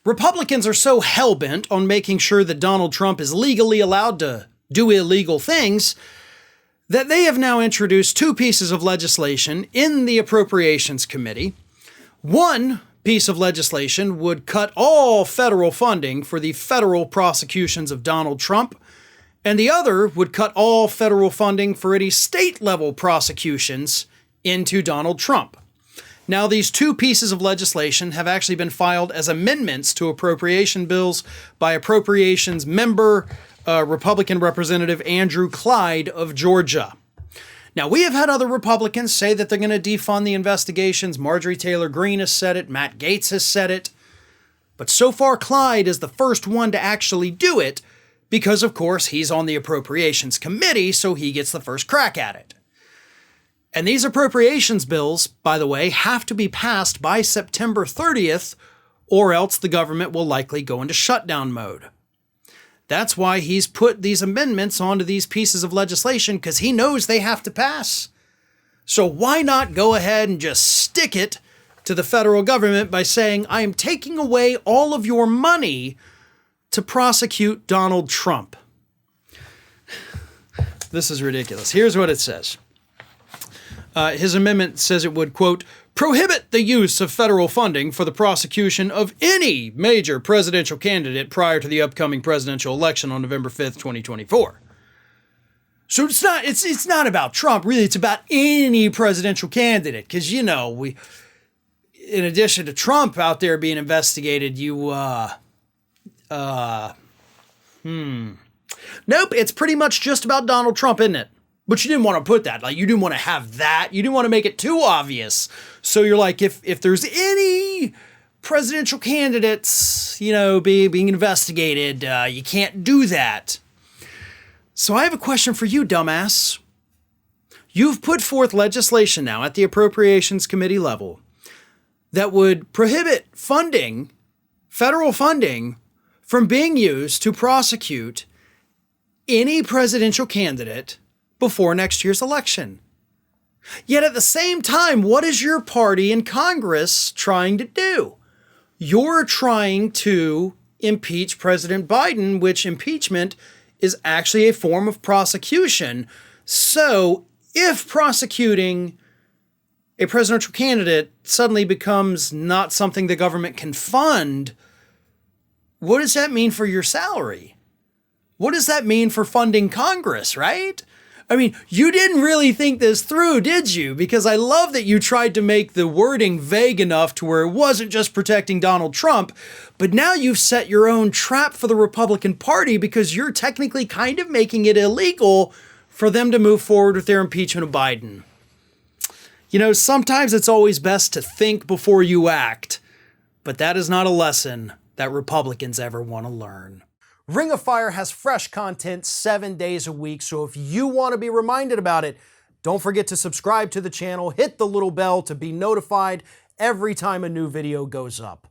Republicans are so hell-bent on making sure that Donald Trump is legally allowed to do illegal things that they have now introduced two pieces of legislation in the Appropriations Committee. One piece of legislation would cut all federal funding for the federal prosecutions of Donald Trump, and the other would cut all federal funding for any state-level prosecutions into Donald Trump. Now, these two pieces of legislation have actually been filed as amendments to appropriation bills by Appropriations member, Republican Representative Andrew Clyde of Georgia. Now, we have had other Republicans say that they're going to defund the investigations. Marjorie Taylor Greene has said it. Matt Gaetz has said it. But so far, Clyde is the first one to actually do it because, of course, he's on the Appropriations Committee, so he gets the first crack at it. And these appropriations bills, by the way, have to be passed by September 30th, or else the government will likely go into shutdown mode. That's why he's put these amendments onto these pieces of legislation, because he knows they have to pass. So why not go ahead and just stick it to the federal government by saying, I am taking away all of your money to prosecute Donald Trump? This is ridiculous. Here's what it says. His amendment says it would, quote, prohibit the use of federal funding for the prosecution of any major presidential candidate prior to the upcoming presidential election on November 5th, 2024. So it's not about Trump, really. It's about any presidential candidate. Because, you know, in addition to Trump out there being investigated, Nope, it's pretty much just about Donald Trump, isn't it? But you didn't want to put that. Like, you didn't want to have that. You didn't want to make it too obvious. So you're like, if there's any presidential candidates, you know, being investigated, you can't do that. So I have a question for you, dumbass. You've put forth legislation now at the Appropriations Committee level that would prohibit funding, federal funding, from being used to prosecute any presidential candidate before next year's election. Yet at the same time, what is your party in Congress trying to do? You're trying to impeach President Biden, which impeachment is actually a form of prosecution. So if prosecuting a presidential candidate suddenly becomes not something the government can fund, what does that mean for your salary? What does that mean for funding Congress, right? I mean, you didn't really think this through, did you? Because I love that you tried to make the wording vague enough to where it wasn't just protecting Donald Trump, but now you've set your own trap for the Republican Party because you're technically kind of making it illegal for them to move forward with their impeachment of Biden. You know, sometimes it's always best to think before you act, but that is not a lesson that Republicans ever want to learn. Ring of Fire has fresh content 7 days a week, so if you want to be reminded about it, don't forget to subscribe to the channel, hit the little bell to be notified every time a new video goes up.